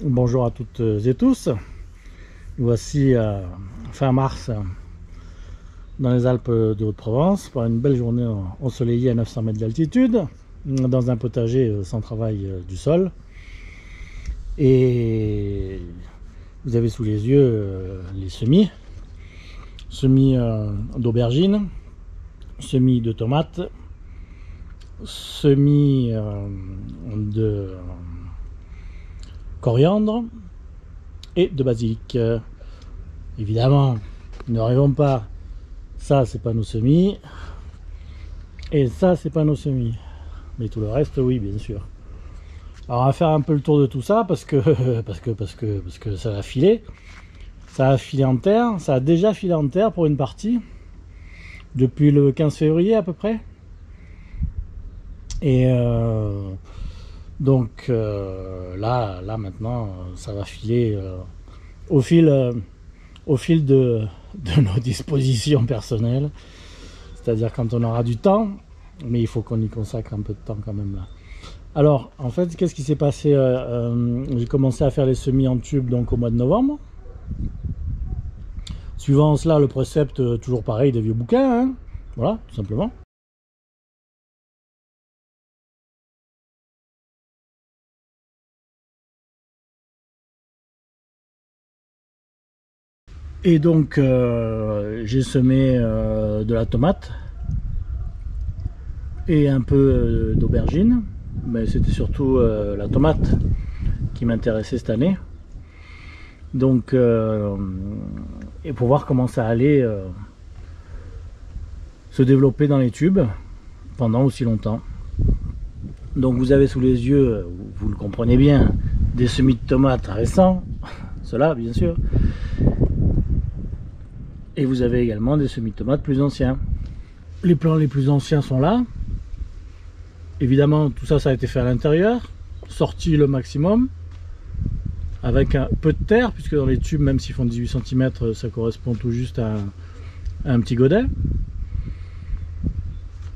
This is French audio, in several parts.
Bonjour à toutes et tous. Voici fin mars dans les Alpes de Haute-Provence pour une belle journée ensoleillée à 900 mètres d'altitude dans un potager sans travail du sol. Et vous avez sous les yeux les semis d'aubergines, semis de tomates, semis de coriandre et de basilic. Évidemment, ne rêvons pas, ça c'est pas nos semis et ça c'est pas nos semis, mais tout le reste oui, bien sûr. Alors on va faire un peu le tour de tout ça parce que ça va filer en terre. Ça a déjà filé en terre pour une partie depuis le 15 février à peu près. Et donc là maintenant ça va filer au fil de nos dispositions personnelles, c'est-à-dire quand on aura du temps, mais il faut qu'on y consacre un peu de temps quand même là. Alors en fait, qu'est-ce qui s'est passé? J'ai commencé à faire les semis en tube donc au mois de novembre, suivant cela le précepte toujours pareil des vieux bouquins, hein, voilà, tout simplement. Et donc j'ai semé de la tomate et un peu d'aubergine, mais c'était surtout la tomate qui m'intéressait cette année. Donc et pour voir comment ça allait se développer dans les tubes pendant aussi longtemps. Donc vous avez sous les yeux, vous le comprenez bien, des semis de tomates récents, ceux-là bien sûr. Et vous avez également des semis de tomates plus anciens. Les plants les plus anciens sont là. Évidemment, tout ça, ça a été fait à l'intérieur, sorti le maximum, avec un peu de terre, puisque dans les tubes, même s'ils font 18 cm, ça correspond tout juste à un petit godet.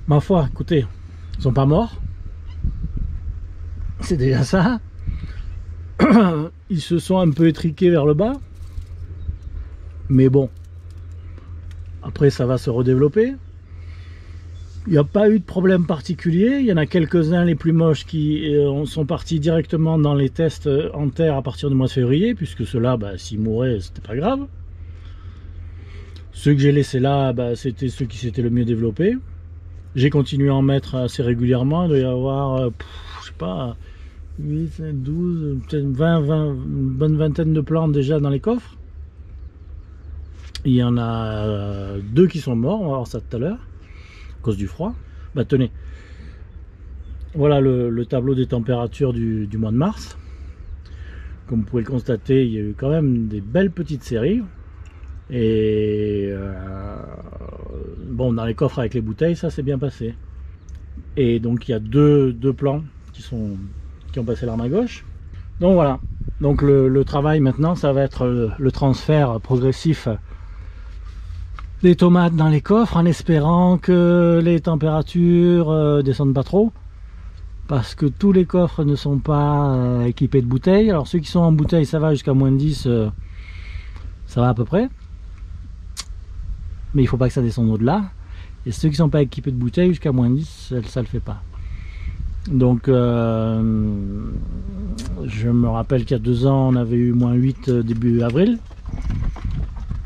Ma foi, écoutez, ils sont pas morts. C'est déjà ça. Ils se sont un peu étriqués vers le bas. Mais bon, après ça va se redévelopper. Il n'y a pas eu de problème particulier. Il y en a quelques-uns les plus moches qui sont partis directement dans les tests en terre à partir du mois de février, puisque ceux-là, s'ils mouraient, c'était pas grave. Ceux que j'ai laissés là, c'était ceux qui s'étaient le mieux développés. J'ai continué à en mettre assez régulièrement. Il doit y avoir, je sais pas, 8, 12, peut-être 20, une bonne vingtaine de plantes déjà dans les coffres. Il y en a 2 qui sont morts, on va voir ça tout à l'heure, à cause du froid. Tenez, voilà le tableau des températures du mois de mars. Comme vous pouvez le constater, il y a eu quand même des belles petites séries. Et bon, dans les coffres avec les bouteilles, ça s'est bien passé. Et donc il y a deux plants qui ont passé l'arme à gauche. Donc voilà, donc le travail maintenant, ça va être le transfert progressif des tomates dans les coffres, en espérant que les températures descendent pas trop, parce que tous les coffres ne sont pas équipés de bouteilles. Alors ceux qui sont en bouteille, ça va jusqu'à moins 10, ça va à peu près, mais il faut pas que ça descende au-delà. Et ceux qui sont pas équipés de bouteilles, jusqu'à moins 10, ça le fait pas. Donc je me rappelle qu'il y a 2 ans on avait eu moins 8 début avril.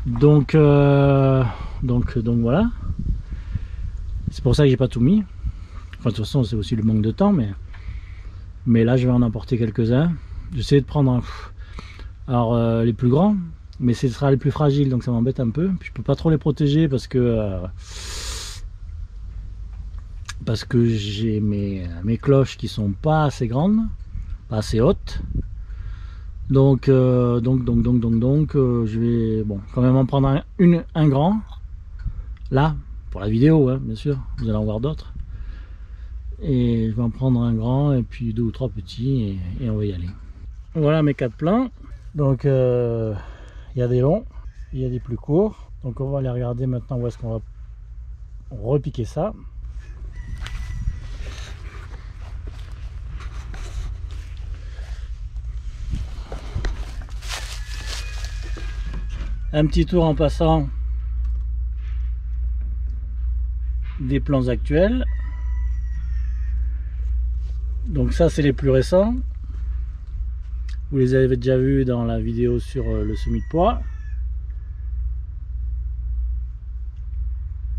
Donc voilà, c'est pour ça que j'ai pas tout mis. Enfin, de toute façon c'est aussi le manque de temps, mais là je vais en emporter quelques-uns. J'essaie de prendre alors les plus grands, mais ce sera les plus fragiles, donc ça m'embête un peu. Puis je peux pas trop les protéger parce que j'ai mes cloches qui sont pas assez grandes, pas assez hautes. Donc je vais quand même en prendre un grand là pour la vidéo, hein, bien sûr, vous allez en voir d'autres, et je vais en prendre un grand et puis 2 ou 3 petits et on va y aller. Voilà mes 4 plants. Donc il y a des longs, il y a des plus courts, donc on va aller regarder maintenant où est-ce qu'on va repiquer ça. Un petit tour en passant des plans actuels. Donc ça c'est les plus récents. Vous les avez déjà vus dans la vidéo sur le semis de pois.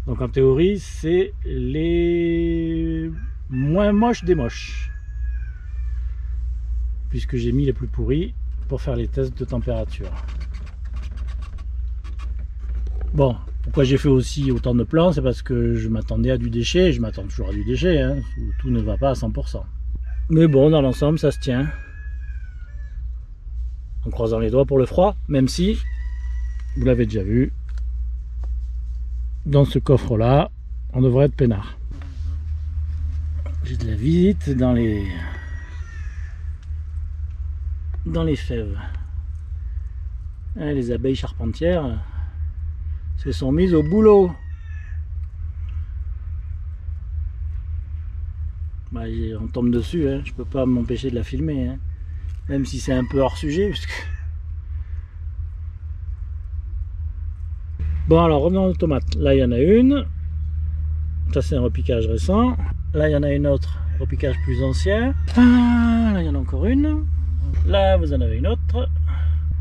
Donc en théorie c'est les moins moches des moches, puisque j'ai mis les plus pourris pour faire les tests de température. Bon, pourquoi j'ai fait aussi autant de plans, c'est parce que je m'attendais à du déchet, et je m'attends toujours à du déchet, hein. Tout ne va pas à 100%. Mais bon, dans l'ensemble ça se tient. En croisant les doigts pour le froid, même si, vous l'avez déjà vu, dans ce coffre là, on devrait être peinard. J'ai de la visite dans les fèves. Les abeilles charpentières se sont mises au boulot. Bah, on tombe dessus, hein. Je peux pas m'empêcher de la filmer, hein. Même si c'est un peu hors sujet. Puisque... Bon, alors revenons aux tomates. Là, il y en a une. Ça, c'est un repiquage récent. Là, il y en a une autre, repiquage plus ancien. Ah, là, il y en a encore une. Là, vous en avez une autre.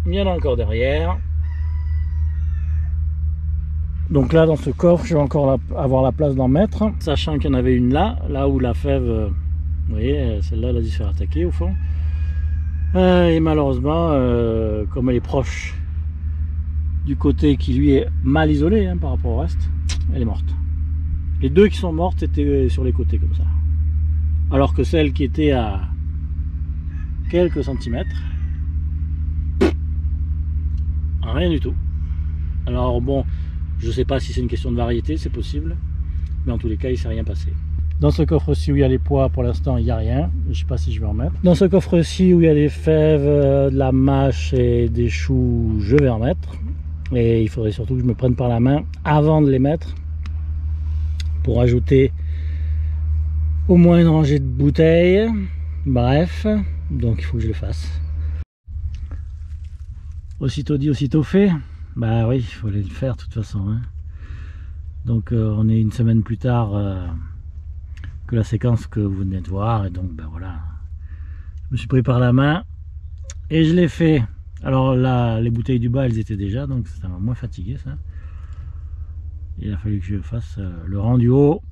Il y en a encore derrière. Donc là, dans ce coffre, je vais encore avoir la place d'en mettre. Sachant qu'il y en avait une là où la fève, vous voyez, celle-là, elle a dû se faire attaquer au fond. Et malheureusement, comme elle est proche du côté qui lui est mal isolé, hein, par rapport au reste, elle est morte. Les deux qui sont mortes étaient sur les côtés comme ça. Alors que celle qui était à quelques centimètres, rien du tout. Alors bon, je sais pas si c'est une question de variété, c'est possible, mais en tous les cas il s'est rien passé. Dans ce coffre-ci où il y a les pois, pour l'instant il n'y a rien, je sais pas si je vais en mettre. Dans ce coffre-ci où il y a des fèves, de la mâche et des choux, je vais en mettre. Et il faudrait surtout que je me prenne par la main avant de les mettre, pour ajouter au moins une rangée de bouteilles. Bref, donc il faut que je le fasse. Aussitôt dit, aussitôt fait. Bah oui, il fallait le faire de toute façon, hein. Donc on est une semaine plus tard que la séquence que vous venez de voir, et donc ben voilà, je me suis pris par la main et je l'ai fait. Alors là, les bouteilles du bas elles étaient déjà, donc ça m'a moins fatigué ça. Il a fallu que je fasse le rang du haut,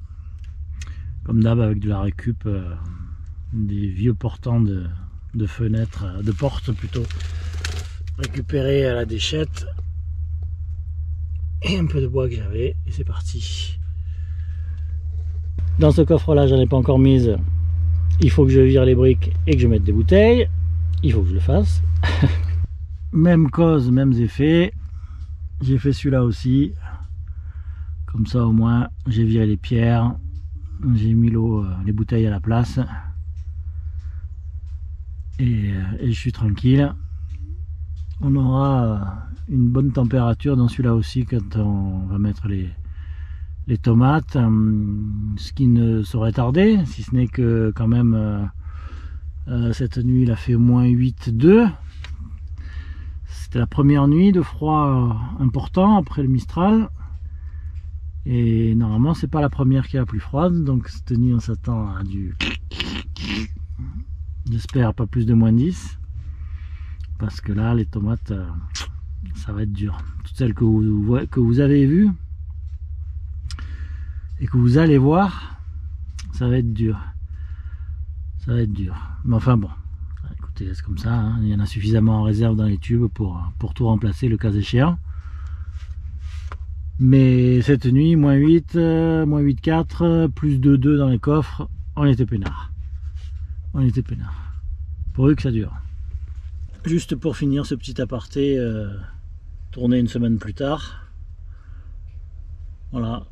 comme d'hab avec de la récup, des vieux portants de fenêtres, de portes plutôt, récupérés à la déchette, et un peu de bois que j'avais, et c'est parti. Dans ce coffre là, j'en ai pas encore mise, il faut que je vire les briques et que je mette des bouteilles, il faut que je le fasse. Même cause, mêmes effets, j'ai fait celui-là aussi. Comme ça au moins j'ai viré les pierres, j'ai mis l'eau, les bouteilles à la place, et je suis tranquille. On aura une bonne température dans celui-là aussi quand on va mettre les tomates, ce qui ne saurait tarder, si ce n'est que quand même cette nuit il a fait moins 8,2. C'était la première nuit de froid important après le Mistral. Et normalement c'est pas la première qui est la plus froide, donc cette nuit on s'attend à du, j'espère pas plus de moins 10, parce que là les tomates ça va être dur. Toutes celles que vous avez vues et que vous allez voir, ça va être dur, ça va être dur. Mais enfin bon, écoutez, c'est comme ça, hein. Il y en a suffisamment en réserve dans les tubes pour tout remplacer le cas échéant. Mais cette nuit, moins 8, moins 8,4, plus 2,2 dans les coffres, on était peinard. On était peinard. Pourvu que ça dure. Juste pour finir ce petit aparté, tourné une semaine plus tard. Voilà.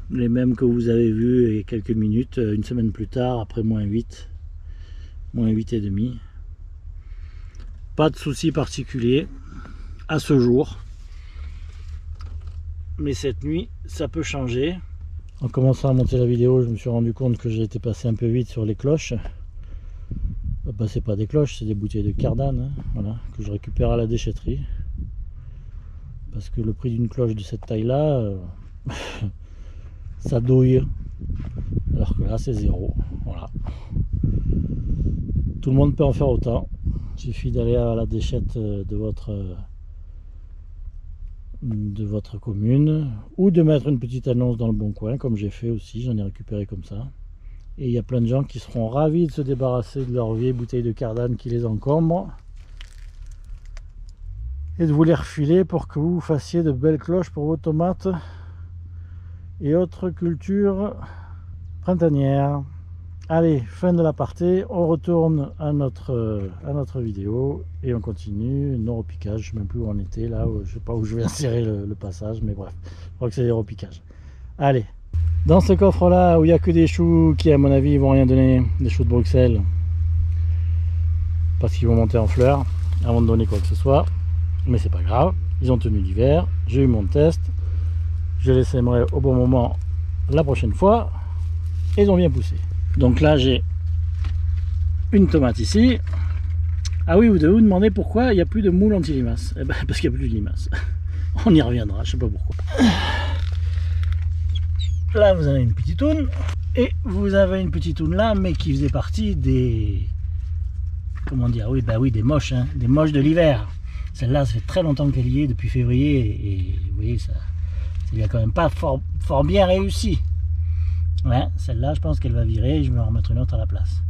Les mêmes que vous avez vus il y a quelques minutes, une semaine plus tard, après moins 8. Moins 8,5. Pas de souci particulier à ce jour. Mais cette nuit ça peut changer. En commençant à monter la vidéo, je me suis rendu compte que j'ai été passé un peu vite sur les cloches. Bah, c'est pas des cloches, c'est des bouteilles de cardane, hein, voilà, que je récupère à la déchetterie. Parce que le prix d'une cloche de cette taille là, ça douille. Alors que là c'est zéro. Voilà. Tout le monde peut en faire autant. Il suffit d'aller à la déchette de votre commune, ou de mettre une petite annonce dans le bon coin, comme j'ai fait aussi, j'en ai récupéré comme ça. Et il y a plein de gens qui seront ravis de se débarrasser de leurs vieilles bouteilles de cardane qui les encombrent et de vous les refiler pour que vous fassiez de belles cloches pour vos tomates et autres cultures printanières. Allez, fin de l'aparté, on retourne à notre vidéo et on continue nos repiquages. Je ne sais même plus où on était là, je sais pas où je vais insérer le passage, mais bref, je crois que c'est des repiquages. Allez, dans ce coffre là où il n'y a que des choux qui à mon avis vont rien donner, des choux de Bruxelles, parce qu'ils vont monter en fleurs avant de donner quoi que ce soit, mais c'est pas grave, ils ont tenu l'hiver, j'ai eu mon test, je les sèmerai au bon moment la prochaine fois et ils ont bien poussé. Donc là j'ai une tomate ici. Ah oui, vous devez vous demander pourquoi il n'y a plus de moule anti-limaces. Eh ben, parce qu'il n'y a plus de limaces. On y reviendra, je sais pas pourquoi. Là vous avez une petite toune. Et vous avez une petite toune là, mais qui faisait partie des... Comment dire? Oui, bah oui, des moches, hein, des moches de l'hiver. Celle-là, ça fait très longtemps qu'elle y est, depuis février. Et vous voyez, ça lui a quand même pas fort bien réussi. Ouais, celle-là, je pense qu'elle va virer et je vais en remettre une autre à la place.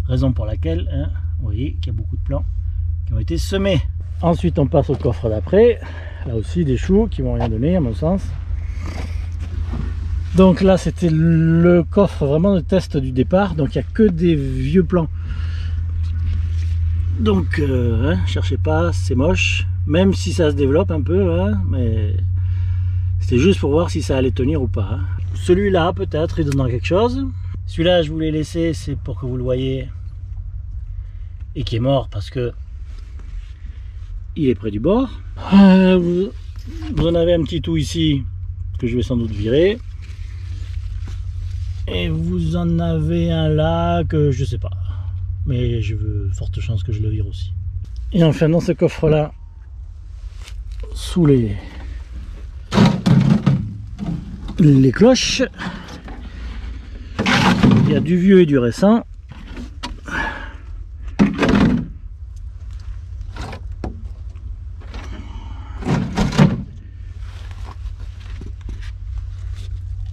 Raison pour laquelle, hein, vous voyez qu'il y a beaucoup de plants qui ont été semés. Ensuite, on passe au coffre d'après. Là aussi, des choux qui vont rien donner, à mon sens. Donc là, c'était le coffre vraiment de test du départ. Donc, il n'y a que des vieux plants. Donc, hein, cherchez pas, c'est moche. Même si ça se développe un peu, hein, mais... C'était juste pour voir si ça allait tenir ou pas. Celui-là, peut-être, il donnera quelque chose. Celui-là, je vous l'ai laissé, c'est pour que vous le voyez. Et qui est mort parce que il est près du bord. Vous en avez un petit tout ici, que je vais sans doute virer. Et vous en avez un là, que je sais pas. Mais je veux forte chance que je le vire aussi. Et enfin, dans ce coffre-là, sous les cloches, il y a du vieux et du récent.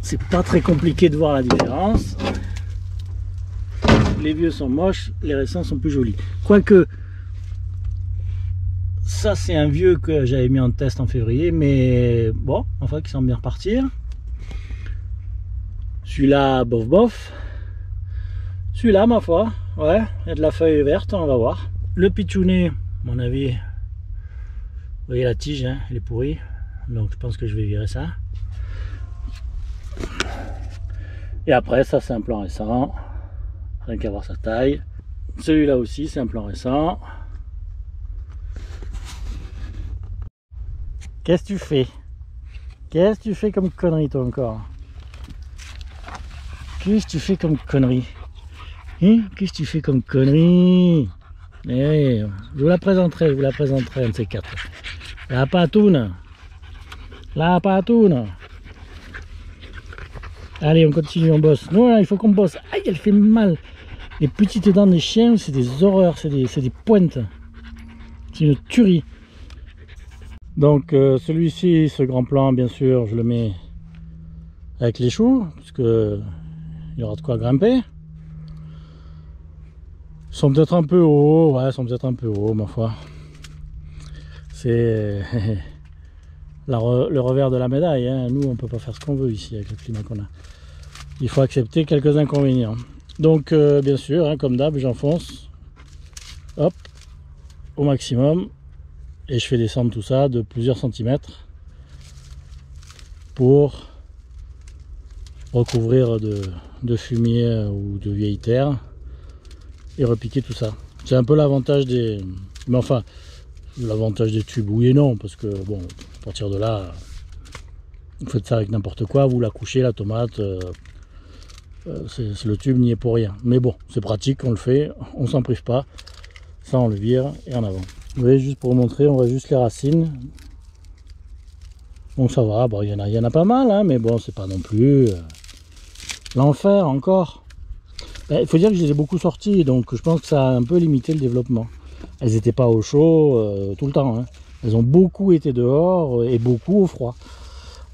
C'est pas très compliqué de voir la différence. Les vieux sont moches, les récents sont plus jolis. Quoique, ça c'est un vieux que j'avais mis en test en février, mais bon, enfin qui semble bien repartir. Celui-là, bof bof. Celui-là, ma foi, ouais, il y a de la feuille verte, on va voir. Le pitchounet, à mon avis, vous voyez la tige, hein, elle est pourrie. Donc je pense que je vais virer ça. Et après, ça c'est un plan récent. Rien qu'à voir sa taille. Celui-là aussi, c'est un plan récent. Qu'est-ce que tu fais? Qu'est-ce que tu fais comme connerie, toi, encore? Qu'est-ce que tu fais comme connerie? Hein? Qu'est-ce que tu fais comme connerie? Eh, je vous la présenterai, un de ces quatre. La patoune. La patoune. Allez, on continue, on bosse. Non, il faut qu'on bosse. Aïe, elle fait mal. Les petites dents des chiens, c'est des horreurs, c'est des pointes. C'est une tuerie. Donc, celui-ci, ce grand plan, bien sûr, je le mets avec les choux, parce que il y aura de quoi grimper. Ils sont peut-être un peu hauts, ouais, ils sont peut-être un peu hauts, ma foi. C'est le revers de la médaille, hein. Nous, on peut pas faire ce qu'on veut ici avec le climat qu'on a. Il faut accepter quelques inconvénients. Donc, bien sûr, hein, comme d'hab, j'enfonce, hop, au maximum, et je fais descendre tout ça de plusieurs centimètres pour recouvrir de fumier ou de vieille terre et repiquer tout ça. C'est un peu l'avantage des... Mais enfin, l'avantage des tubes, oui et non, parce que bon, à partir de là, vous faites ça avec n'importe quoi, vous la couchez, la tomate, le tube n'y est pour rien. Mais bon, c'est pratique, on le fait, on s'en prive pas. Ça, on le vire et en avant. Vous voyez, juste pour vous montrer, on voit juste les racines. Bon, ça va, bon, il y en a pas mal, hein, mais bon, c'est pas non plus l'enfer encore. Il faut dire que je les ai beaucoup sorties, donc je pense que ça a un peu limité le développement. Elles n'étaient pas au chaud tout le temps. Hein. Elles ont beaucoup été dehors et beaucoup au froid.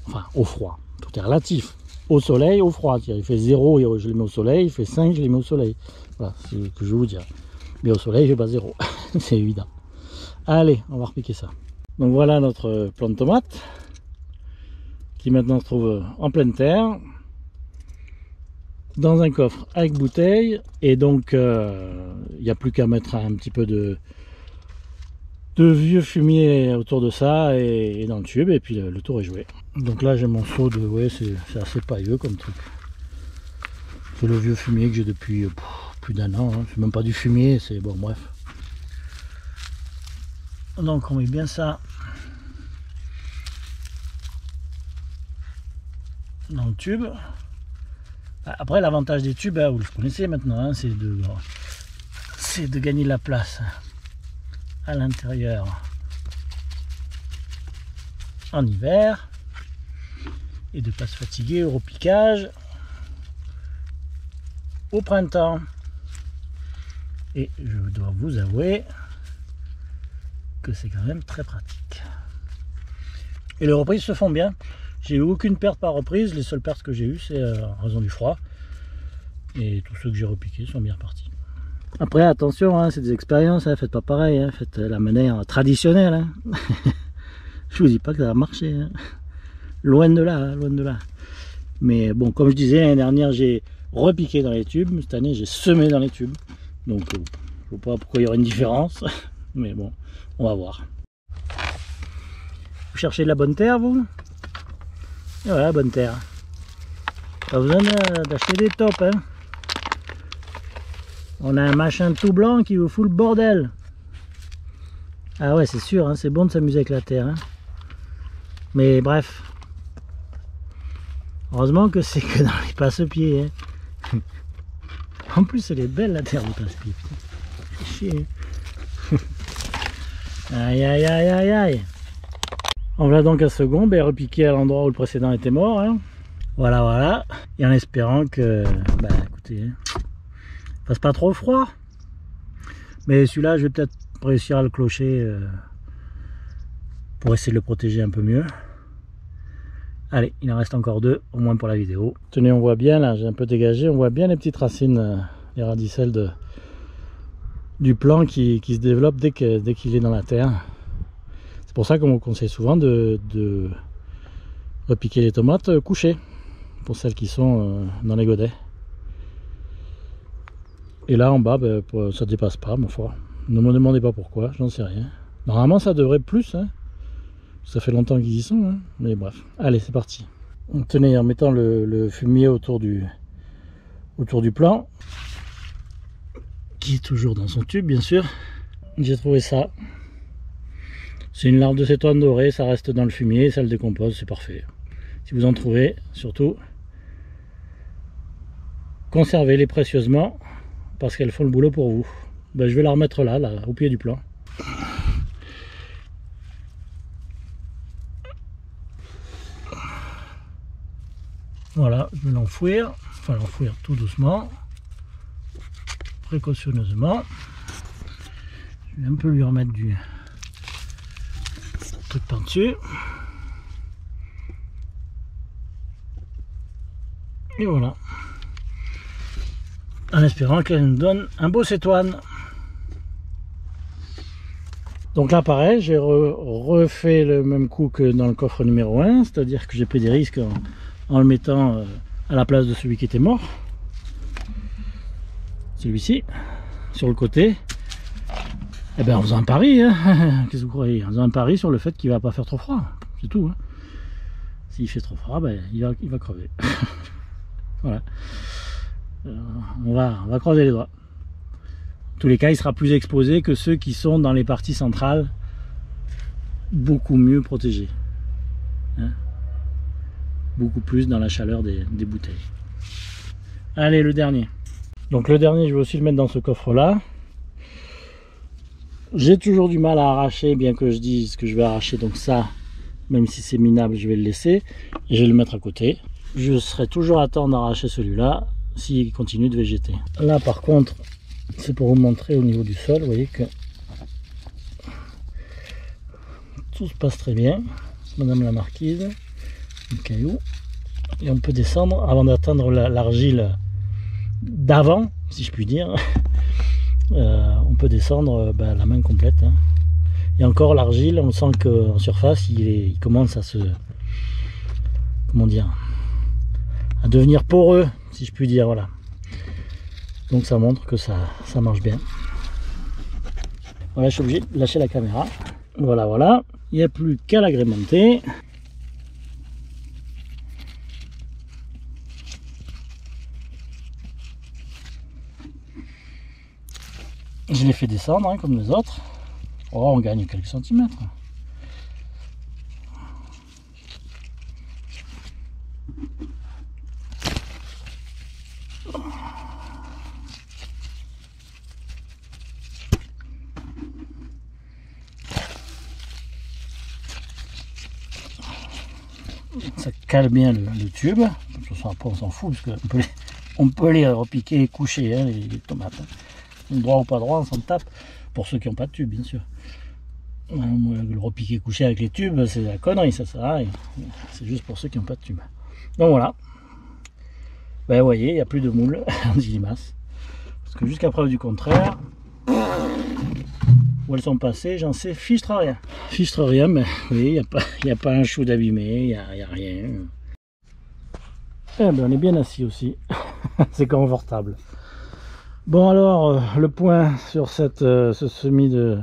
Enfin, au froid, tout est relatif. Au soleil, au froid. Il fait 0, je les mets au soleil, il fait 5, je les mets au soleil. Voilà, c'est ce que je vais vous dire. Mais au soleil, je vais pas 0. C'est évident. Allez, on va repiquer ça. Donc voilà notre plant de tomate, qui maintenant se trouve en pleine terre, dans un coffre avec bouteille. Et donc, il n'y a plus qu'à mettre un petit peu de vieux fumier autour de ça et dans le tube, et puis le tour est joué. Donc là j'ai mon seau de... ouais, c'est assez pailleux comme truc. C'est le vieux fumier que j'ai depuis plus d'un an, hein. C'est même pas du fumier, c'est bon, bref. Donc on met bien ça dans le tube. Après, l'avantage des tubes, vous le connaissez maintenant, hein, c'est de gagner de la place à l'intérieur en hiver et de ne pas se fatiguer au repiquage au printemps. Et je dois vous avouer que c'est quand même très pratique. Et les reprises se font bien. J'ai eu aucune perte par reprise. Les seules pertes que j'ai eues, c'est en raison du froid. Et tous ceux que j'ai repiqués sont bien repartis. Après, attention, hein, c'est des expériences, hein, faites pas pareil, hein, faites la manière traditionnelle. Hein. Je vous dis pas que ça va marcher. Hein. Loin de là, hein, loin de là. Mais bon, comme je disais, l'année dernière, j'ai repiqué dans les tubes. Cette année, j'ai semé dans les tubes. Donc, je ne vois pas pourquoi il y aurait une différence. Mais bon, on va voir. Vous cherchez de la bonne terre, vous? Et voilà, bonne terre. Pas besoin d'acheter des tops. Hein. On a un machin tout blanc qui vous fout le bordel. Ah ouais, c'est sûr, hein, c'est bon de s'amuser avec la terre. Hein. Mais bref. Heureusement que c'est que dans les passe-pieds. Hein. En plus, elle est belle la terre du passe-pieds. C'est chier. Aïe aïe aïe aïe aïe. On voilà donc un second, repiqué à l'endroit où le précédent était mort. Hein. Voilà, voilà. Et en espérant que, écoutez, hein, fasse pas trop froid. Mais celui-là, je vais peut-être réussir à le clocher pour essayer de le protéger un peu mieux. Allez, il en reste encore deux, au moins pour la vidéo. Tenez, on voit bien, là, j'ai un peu dégagé, on voit bien les petites racines, les radicelles du plant qui se développent dès qu'il est dans la terre. C'est pour ça qu'on vous conseille souvent de repiquer les tomates couchées, pour celles qui sont dans les godets. Et là en bas, ça dépasse pas, ma foi. Ne me demandez pas pourquoi, j'en sais rien. Normalement ça devrait plus, hein. Ça fait longtemps qu'ils y sont, hein. Mais bref. Allez, c'est parti. Tenez, en mettant le fumier autour du plant, qui est toujours dans son tube bien sûr, j'ai trouvé ça. C'est une larve de cétoine dorée, ça reste dans le fumier, ça le décompose, c'est parfait. Si vous en trouvez, surtout, conservez-les précieusement, parce qu'elles font le boulot pour vous. Je vais la remettre là, au pied du plant. Voilà, je vais l'enfouir, enfin l'enfouir tout doucement, précautionneusement. Je vais un peu lui remettre du truc par-dessus. Et voilà. En espérant qu'elle nous donne un beau cétoine. Donc là pareil, j'ai refait le même coup que dans le coffre numéro 1, c'est-à-dire que j'ai pris des risques en le mettant à la place de celui qui était mort. Celui-ci, sur le côté. Eh bien en faisant un pari, hein. Qu'est-ce que vous croyez? En faisant un pari sur le fait qu'il va pas faire trop froid, c'est tout. Hein. S'il fait trop froid, il va crever. Voilà. On va croiser les doigts. En tous les cas, il sera plus exposé que ceux qui sont dans les parties centrales, beaucoup mieux protégés. Hein, beaucoup plus dans la chaleur des bouteilles. Allez, le dernier. Donc le dernier, je vais aussi le mettre dans ce coffre-là. J'ai toujours du mal à arracher, bien que je dise que je vais arracher. Donc ça, même si c'est minable, je vais le laisser. Et je vais le mettre à côté. Je serai toujours à temps d'arracher celui-là s'il continue de végéter. Là, par contre, c'est pour vous montrer au niveau du sol. Vous voyez que tout se passe très bien. Madame la marquise, le caillou. Et on peut descendre avant d'atteindre l'argile d'avant, si je puis dire. On peut descendre la main complète. Hein. Et encore l'argile, on sent qu'en surface, il commence à se... Comment dire, à devenir poreux, si je puis dire. Voilà. Donc ça montre que ça marche bien. Voilà, je suis obligé de lâcher la caméra. Voilà, voilà. Il n'y a plus qu'à l'agrémenter. Je l'ai fait descendre hein, comme les autres. Oh, on gagne quelques centimètres. Ça cale bien le tube. De toute façon, après on s'en fout parce qu'on peut les repiquer et coucher hein, les tomates. Droit ou pas droit, on s'en tape. Pour ceux qui n'ont pas de tube, bien sûr. Le repiquer coucher avec les tubes, c'est la connerie, ça sert à rien. C'est juste pour ceux qui n'ont pas de tube. Donc voilà. Ben, vous voyez, il n'y a plus de moule en limaces. Parce que jusqu'à preuve du contraire, où elles sont passées, j'en sais fichtre rien. Fichtre rien, mais oui, il n'y a pas un chou d'abîmé, il n'y a rien. Eh ben, on est bien assis aussi. C'est confortable. Bon alors, le point sur ce semis de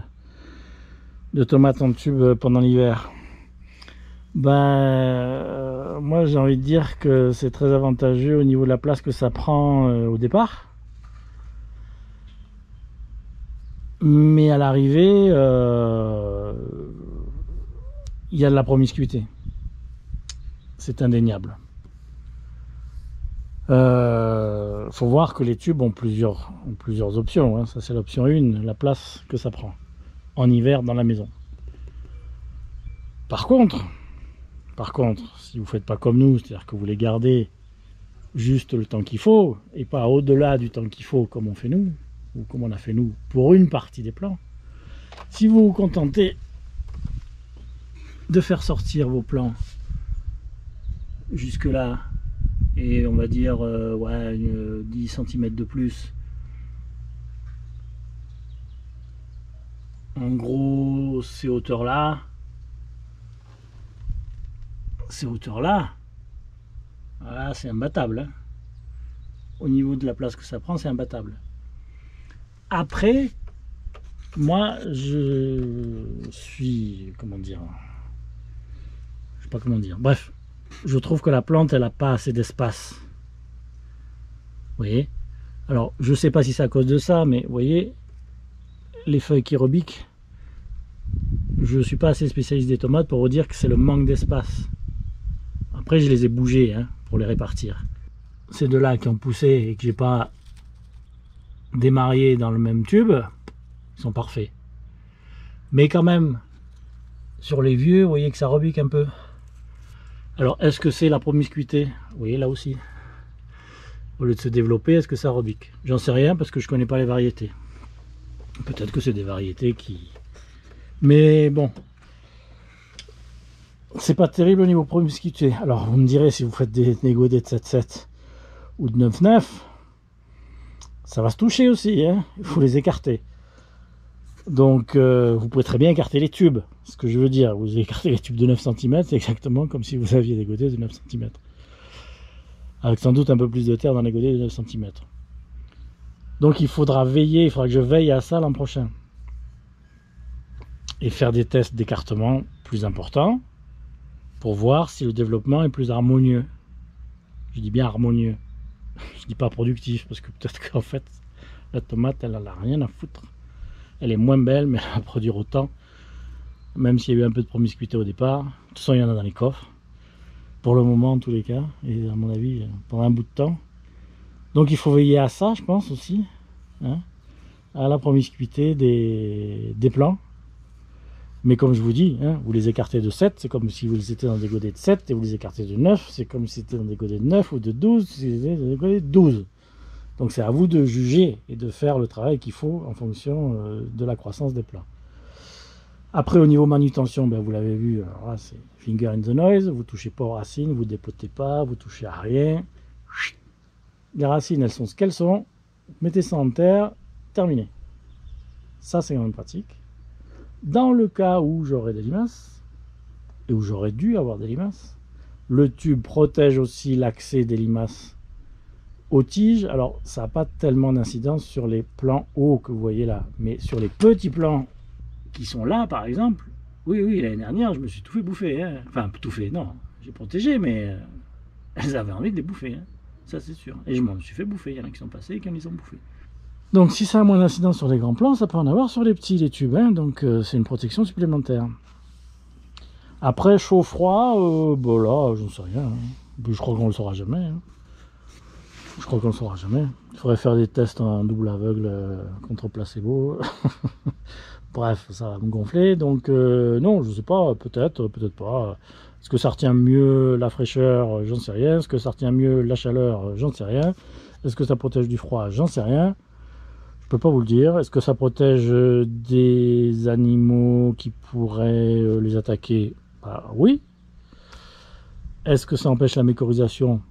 tomates en tube pendant l'hiver. Ben, moi j'ai envie de dire que c'est très avantageux au niveau de la place que ça prend au départ. Mais à l'arrivée, il y a de la promiscuité. C'est indéniable. Faut voir que les tubes ont plusieurs options. Hein. Ça c'est l'option 1, la place que ça prend en hiver dans la maison. Par contre, si vous faites pas comme nous, c'est-à-dire que vous les gardez juste le temps qu'il faut et pas au-delà du temps qu'il faut comme on fait nous, ou comme on a fait nous pour une partie des plants, si vous vous contentez de faire sortir vos plants jusque là et on va dire ouais, 10 cm de plus, en gros ces hauteurs là, voilà, c'est imbattable hein. Au niveau de la place que ça prend, c'est imbattable. Après, moi je suis, comment dire, je sais pas comment dire, bref, je trouve que la plante elle a pas assez d'espace. Vous voyez, alors je sais pas si c'est à cause de ça, mais vous voyez les feuilles qui rebiquent, je suis pas assez spécialiste des tomates pour vous dire que c'est le manque d'espace. Après je les ai bougées hein, pour les répartir. Ces deux là qui ont poussé et que j'ai pas démarré dans le même tube, ils sont parfaits. Mais quand même, sur les vieux, vous voyez que ça rebique un peu. Alors est-ce que c'est la promiscuité? Vous voyez là aussi, au lieu de se développer, est-ce que ça rebique? J'en sais rien parce que je connais pas les variétés. Peut-être que c'est des variétés qui... Mais bon, c'est pas terrible au niveau promiscuité. Alors vous me direz, si vous faites des négodés de 7,7 ou de 9,9, ça va se toucher aussi, hein. Il faut les écarter. Donc vous pouvez très bien écarter les tubes. Ce que je veux dire, vous écartez les tubes de 9 cm, c'est exactement comme si vous aviez des godets de 9 cm. Avec sans doute un peu plus de terre dans les godets de 9 cm. Donc il faudra veiller, il faudra que je veille à ça l'an prochain. Et faire des tests d'écartement plus importants pour voir si le développement est plus harmonieux. Je dis bien harmonieux. Je dis pas productif, parce que peut-être qu'en fait, la tomate, elle n'a rien à foutre. Elle est moins belle, mais elle va produire autant. Même s'il y a eu un peu de promiscuité au départ. De toute façon, il y en a dans les coffres. Pour le moment, en tous les cas. Et à mon avis, pendant un bout de temps. Donc il faut veiller à ça, je pense aussi, hein, à la promiscuité des plants. Mais comme je vous dis, hein, vous les écartez de 7, c'est comme si vous les étiez dans des godets de 7, et vous les écartez de 9, c'est comme si c'était dans des godets de 9 ou de 12, si vous étiez dans des godets de 12. Donc c'est à vous de juger et de faire le travail qu'il faut en fonction de la croissance des plants. Après, au niveau manutention, ben, vous l'avez vu, là c'est finger in the noise, vous ne touchez pas aux racines, vous ne dépotez pas, vous touchez à rien. Les racines, elles sont ce qu'elles sont, mettez ça en terre, terminé. Ça, c'est quand même pratique. Dans le cas où j'aurais des limaces, et où j'aurais dû avoir des limaces, le tube protège aussi l'accès des limaces aux tiges. Alors, ça n'a pas tellement d'incidence sur les plants hauts que vous voyez là, mais sur les petits plants qui sont là, par exemple, oui, l'année dernière, je me suis tout fait bouffer. Hein. Enfin, tout fait, non, j'ai protégé, mais elles avaient envie de les bouffer. Hein. Ça, c'est sûr. Et je m'en suis fait bouffer. Il y en a qui sont passés et qui en les ont bouffés. Donc, si ça a moins d'incidence sur les grands plants, ça peut en avoir sur les petits, les tubes. Hein. Donc, c'est une protection supplémentaire. Après, chaud-froid, bon là, je ne sais rien. Hein. Je crois qu'on ne le saura jamais. Hein. Je crois qu'on ne le saura jamais. Il faudrait faire des tests en double aveugle contre placebo. Bref, ça va me gonfler. Donc, non, je ne sais pas. Peut-être, peut-être pas. Est-ce que ça retient mieux la fraîcheur? J'en sais rien. Est-ce que ça retient mieux la chaleur? J'en sais rien. Est-ce que ça protège du froid? J'en sais rien. Je peux pas vous le dire. Est-ce que ça protège des animaux qui pourraient les attaquer? Bah, oui. Est-ce que ça empêche la mycorhisation?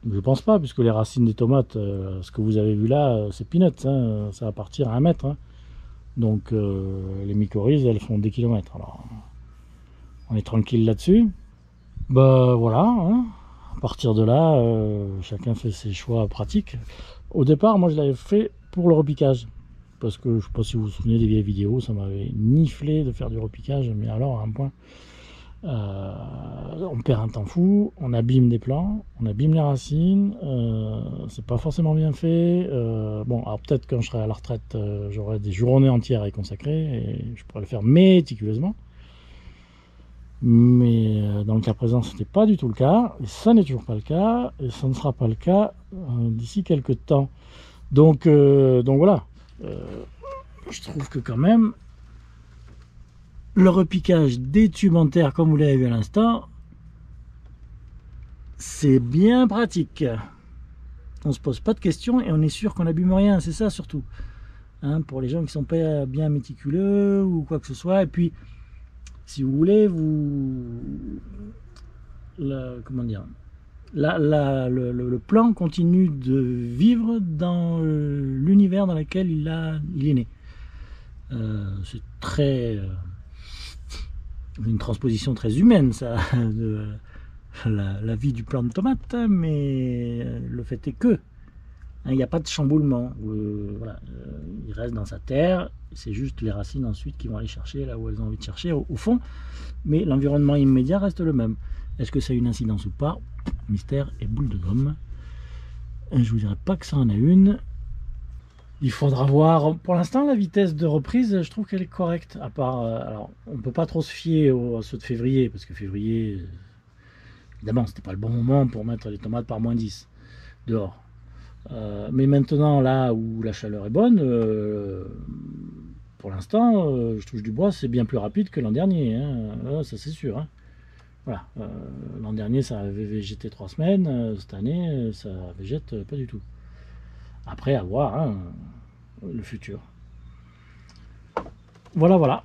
Je pense pas, puisque les racines des tomates, ce que vous avez vu là, c'est peanuts. Hein, ça va partir à 1 mètre. Hein. Donc les mycorhizes, elles font des kilomètres. Alors, on est tranquille là-dessus. Bah voilà. Hein. À partir de là, chacun fait ses choix pratiques. Au départ, moi je l'avais fait pour le repiquage. Parce que je ne sais pas si vous vous souvenez des vieilles vidéos, ça m'avait niflé de faire du repiquage, mais alors à un point. On perd un temps fou, on abîme des plants, on abîme les racines, c'est pas forcément bien fait. Bon, alors peut-être quand je serai à la retraite, j'aurai des journées entières à y consacrer et je pourrais le faire méticuleusement. Mais dans le cas présent, ce n'était pas du tout le cas, et ça n'est toujours pas le cas, et ça ne sera pas le cas d'ici quelques temps. Donc voilà, je trouve que quand même, le repiquage des tubes en terre, comme vous l'avez vu à l'instant, c'est bien pratique. On ne se pose pas de questions et on est sûr qu'on n'abîme rien, c'est ça surtout. Hein, pour les gens qui ne sont pas bien méticuleux ou quoi que ce soit. Et puis, si vous voulez, comment dire, le plan continue de vivre dans l'univers dans lequel il est né. C'est très... une transposition très humaine, ça, de la vie du plant de tomate, mais le fait est que il n'y a pas de chamboulement. Voilà, il reste dans sa terre, c'est juste les racines ensuite qui vont aller chercher là où elles ont envie de chercher, au fond, mais l'environnement immédiat reste le même. Est-ce que ça a une incidence ou pas? Mystère et boule de gomme. Je vous dirais pas que ça en a une. Il faudra voir. Pour l'instant, la vitesse de reprise, je trouve qu'elle est correcte. À part, alors, on ne peut pas trop se fier à ceux de février, parce que février, évidemment, c'était pas le bon moment pour mettre les tomates par -10 dehors. Mais maintenant, là où la chaleur est bonne, pour l'instant, je touche du bois, c'est bien plus rapide que l'an dernier. Hein. Ça, c'est sûr. Hein. Voilà. L'an dernier, ça avait végété 3 semaines. Cette année, ça végète pas du tout. Après, à voir hein, le futur. Voilà.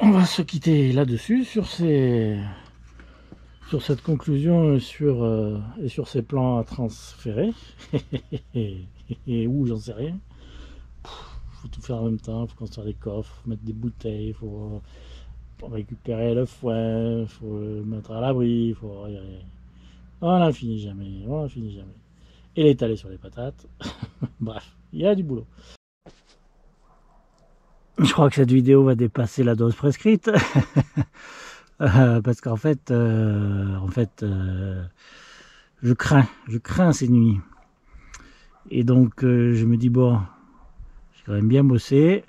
On va se quitter là-dessus, sur cette conclusion et sur ces plans à transférer. Et où, j'en sais rien. Faut tout faire en même temps, faut construire des coffres, faut mettre des bouteilles, faut récupérer le foin, faut le mettre à l'abri, on n'en finit jamais. Et l'étaler sur les patates. Bref, il y a du boulot. Je crois que cette vidéo va dépasser la dose prescrite. Parce qu'en fait, je crains ces nuits. Et donc, je me dis, bon, j'ai quand même bien bossé.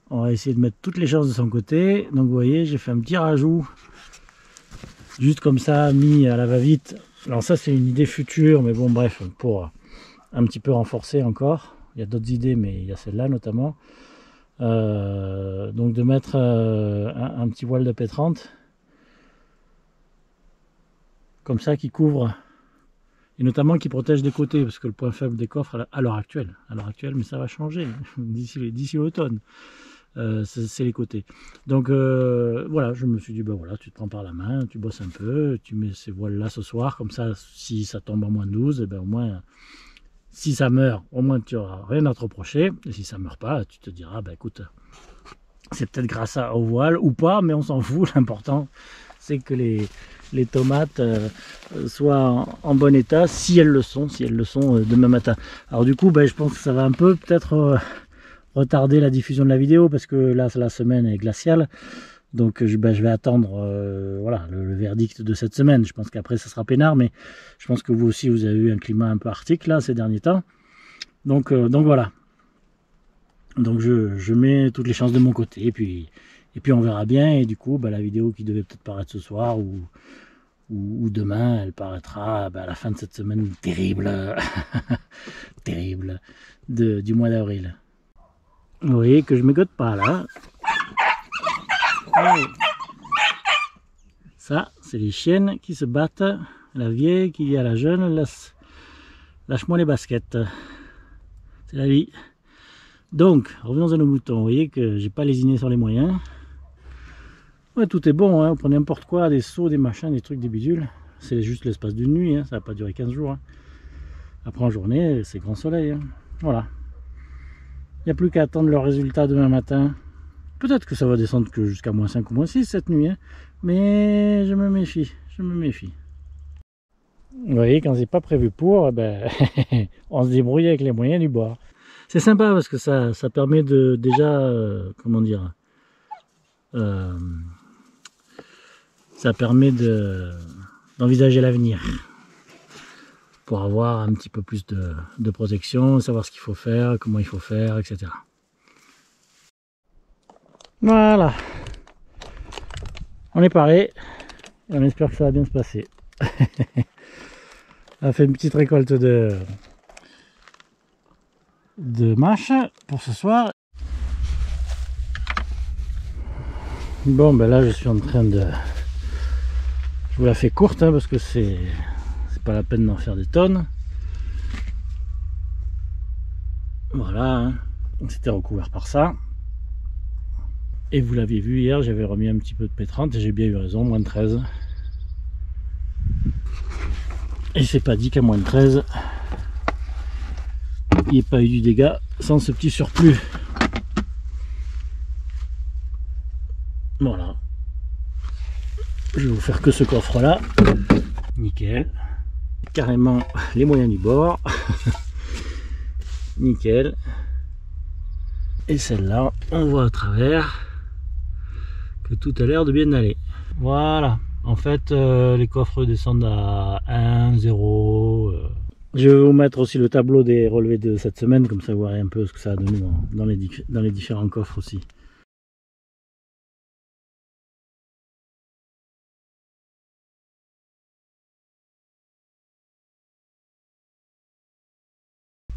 On va essayer de mettre toutes les chances de son côté. Donc, vous voyez, j'ai fait un petit rajout. Juste comme ça, mis à la va-vite. Alors ça, c'est une idée future, mais bon, bref, pour un petit peu renforcée encore. Il y a d'autres idées, mais il y a celle-là notamment. Donc de mettre un petit voile de P30 comme ça qui couvre et notamment qui protège des côtés, parce que le point faible des coffres à l'heure actuelle, mais ça va changer d'ici l'automne, c'est les côtés. Donc voilà, je me suis dit, ben voilà, tu te prends par la main, tu bosses un peu, tu mets ces voiles là ce soir, comme ça si ça tombe en moins 12, et ben au moins si ça meurt, au moins tu n'auras rien à te reprocher, et si ça ne meurt pas, tu te diras, ben écoute, c'est peut-être grâce au voile ou pas, mais on s'en fout, l'important c'est que les tomates soient en bon état, si elles le sont demain matin. Alors du coup, ben, je pense que ça va un peu peut-être retarder la diffusion de la vidéo, parce que là la semaine est glaciale, donc je vais attendre voilà, le verdict de cette semaine. Je pense qu'après ça sera peinard, mais je pense que vous aussi vous avez eu un climat un peu arctique là ces derniers temps, donc voilà. Donc je mets toutes les chances de mon côté, et puis on verra bien. Et du coup, bah, la vidéo qui devait peut-être paraître ce soir ou demain, elle paraîtra à la fin de cette semaine terrible, terrible du mois d'avril. Vous voyez que je mégote pas là. Ça, c'est les chiennes qui se battent. La vieille qui dit à la jeune, lâche-moi les baskets. C'est la vie. Donc, revenons à nos moutons. Vous voyez que j'ai pas lésiné sur les moyens. Ouais, tout est bon, hein. Vous prenez n'importe quoi, des seaux, des machins, des trucs, des bidules. C'est juste l'espace d'une nuit, hein. Ça va pas durer 15 jours. Hein. Après en journée, c'est grand soleil. Hein. Voilà. Il n'y a plus qu'à attendre le résultat demain matin. Peut-être que ça va descendre que jusqu'à moins 5 ou moins 6 cette nuit. Hein. Mais je me méfie, Vous voyez, quand c'est pas prévu pour, ben, on se débrouille avec les moyens du bord. C'est sympa parce que ça permet de déjà, comment dire, ça permet d'envisager l'avenir pour avoir un petit peu plus de protection, savoir ce qu'il faut faire, comment il faut faire, etc. Voilà, on est paré et on espère que ça va bien se passer. On a fait une petite récolte de mâche pour ce soir. Bon, ben là je suis en train de... Je vous la fais courte hein, parce que c'est pas la peine d'en faire des tonnes. Voilà, hein. C'était recouvert par ça. Et vous l'avez vu hier, j'avais remis un petit peu de P30 et j'ai bien eu raison, moins de 13. Et c'est pas dit qu'à moins de 13, il n'y ait pas eu du dégât sans ce petit surplus. Voilà. Je vais vous faire que ce coffre là. Nickel. Carrément les moyens du bord. Nickel. Et celle-là, on voit à travers que tout a l'air de bien aller. Voilà. En fait, les coffres descendent à 1, 0. Je vais vous mettre aussi le tableau des relevés de cette semaine, comme ça vous verrez un peu ce que ça a donné dans les différents coffres aussi.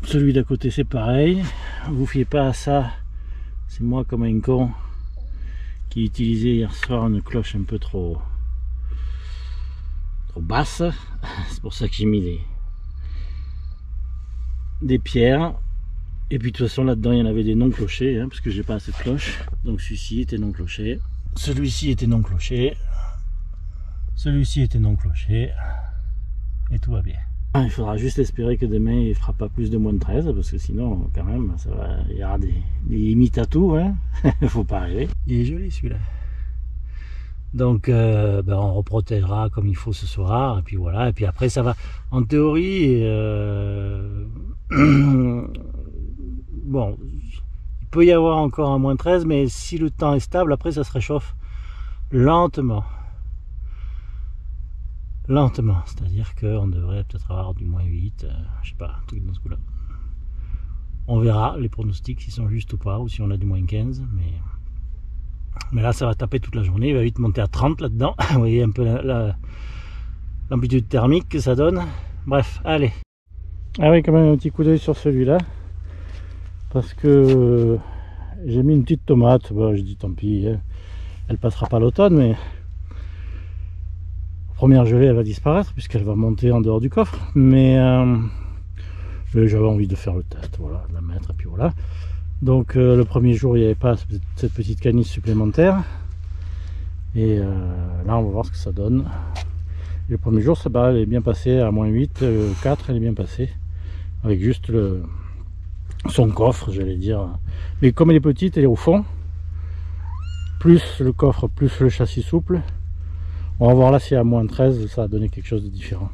Celui d'à côté c'est pareil, vous fiez pas à ça, c'est moi comme un con qui utilisait hier soir une cloche un peu trop basse, c'est pour ça que j'ai mis des pierres, et puis de toute façon là dedans il y en avait des non clochés, hein, parce que j'ai pas assez de cloches, donc celui-ci était non cloché, celui-ci était non cloché, celui-ci était non cloché, et tout va bien. Il faudra juste espérer que demain il fera pas plus de moins de 13, parce que sinon quand même ça va, il y aura des limites à tout, hein. Faut pas rêver. Il est joli celui-là. Donc on reprotégera comme il faut ce soir, et puis voilà, et puis après ça va, en théorie, bon, il peut y avoir encore un moins 13, mais si le temps est stable, après ça se réchauffe lentement. C'est-à-dire qu'on devrait peut-être avoir du moins 8, je sais pas, un truc dans ce coup-là. On verra les pronostics s'ils sont justes ou pas, ou si on a du moins 15, mais là ça va taper toute la journée, il va vite monter à 30 là-dedans. Vous voyez un peu l'amplitude thermique que ça donne. Bref, allez. Ah oui, quand même un petit coup d'œil sur celui-là. Parce que j'ai mis une petite tomate. Bon, je dis tant pis, hein. Elle passera pas l'automne, mais première gelée, elle va disparaître puisqu'elle va monter en dehors du coffre. Mais j'avais envie de faire le test, voilà, de la mettre, et puis voilà. Donc le premier jour, il n'y avait pas cette petite canisse supplémentaire. Et là, on va voir ce que ça donne. Et le premier jour, ça va, elle est bien passée à -8, 4, elle est bien passée. Avec juste son coffre, j'allais dire. Mais comme elle est petite, elle est au fond. Plus le coffre, plus le châssis souple. On va voir là si à -13, ça a donné quelque chose de différent.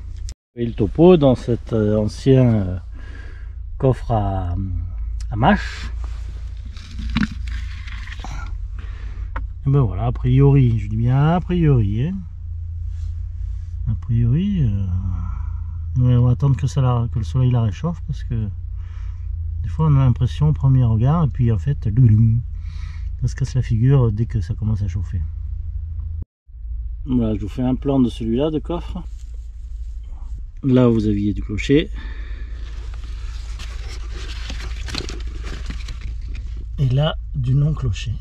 Et le topo dans cet ancien coffre à mâche. Et ben voilà, a priori, je dis bien a priori, hein. A priori, ouais, on va attendre que le soleil la réchauffe parce que des fois on a l'impression au premier regard et puis en fait, ça se casse la figure dès que ça commence à chauffer. Voilà, je vous fais un plan de celui-là de coffre. Là vous aviez du clocher. Et là du non-clocher.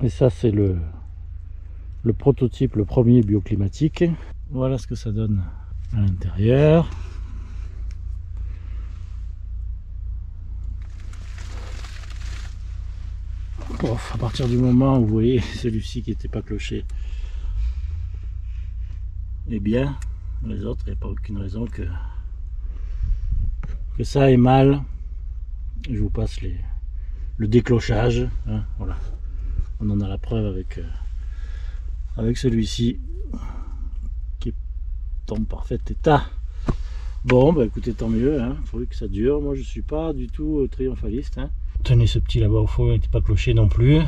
Et ça c'est le prototype, le premier bioclimatique. Voilà ce que ça donne à l'intérieur. À partir du moment où vous voyez celui-ci qui n'était pas cloché, eh bien les autres, il n'y a pas aucune raison que ça aille mal. Je vous passe le déclochage, hein, voilà. On en a la preuve avec celui-ci qui est en parfait état. Bon, bah écoutez, tant mieux, hein. Il faudrait que ça dure. Moi je suis pas du tout triomphaliste, hein. Tenez, ce petit là-bas au fond, il n'était pas cloché non plus.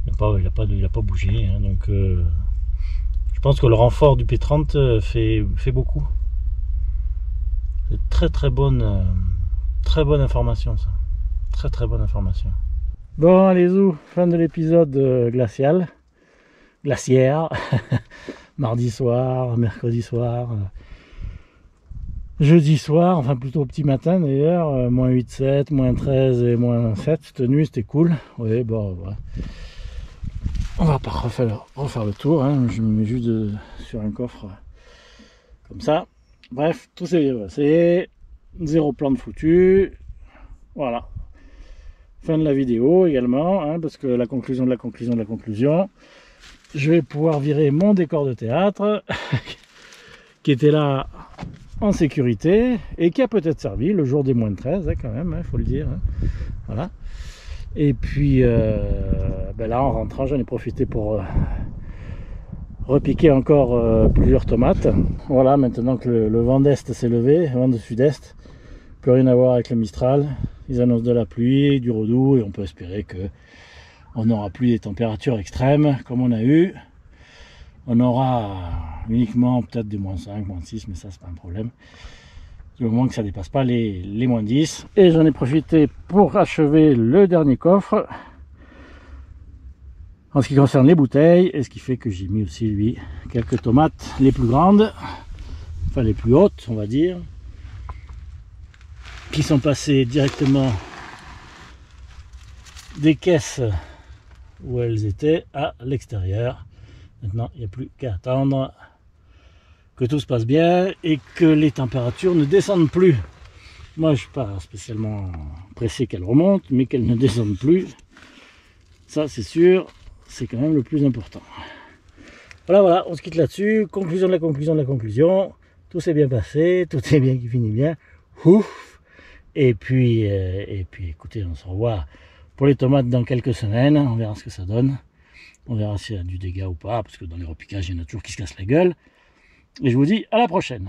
Il n'a pas bougé, hein. Donc je pense que le renfort du P30 fait beaucoup. C'est très bonne information, ça. Très bonne information. Bon, allez, fin de l'épisode glaciaire. Mardi soir, mercredi soir, jeudi soir, enfin plutôt petit matin d'ailleurs, -8, 7, -13 et -7. Cette nuit c'était cool. Oui, bon, voilà. On va pas refaire le tour, hein. Je me mets juste sur un coffre comme ça. Bref, tout s'est bien passé. 0 plan de foutu. Voilà. Fin de la vidéo également, hein, parce que la conclusion de la conclusion, je vais pouvoir virer mon décor de théâtre qui était là en sécurité et qui a peut-être servi le jour des -13, hein, quand même, il faut le dire, hein. Voilà. Et puis ben là en rentrant, j'en ai profité pour repiquer encore plusieurs tomates. Voilà, maintenant que le vent d'est s'est levé, le vent de sud-est, plus rien à voir avec le Mistral. Ils annoncent de la pluie, du redoux, et on peut espérer que on n'aura plus des températures extrêmes comme on a eu. On aura uniquement peut-être des -5, -6, mais ça c'est pas un problème. Du moment que ça dépasse pas les -10. Et j'en ai profité pour achever le dernier coffre en ce qui concerne les bouteilles, et ce qui fait que j'ai mis aussi lui quelques tomates les plus grandes, enfin les plus hautes on va dire, qui sont passées directement des caisses où elles étaient à l'extérieur. Maintenant il n'y a plus qu'à attendre que tout se passe bien et que les températures ne descendent plus. Moi je suis pas spécialement pressé qu'elles remontent, mais qu'elles ne descendent plus, ça c'est sûr, c'est quand même le plus important. Voilà, on se quitte là-dessus. Conclusion de la conclusion. Tout s'est bien passé, tout est bien qui finit bien. Ouf. Et puis écoutez, on se revoit pour les tomates dans quelques semaines. On verra ce que ça donne. On verra s'il y a du dégât ou pas, parce que dans les repiquages, il y en a toujours qui se cassent la gueule. Et je vous dis à la prochaine.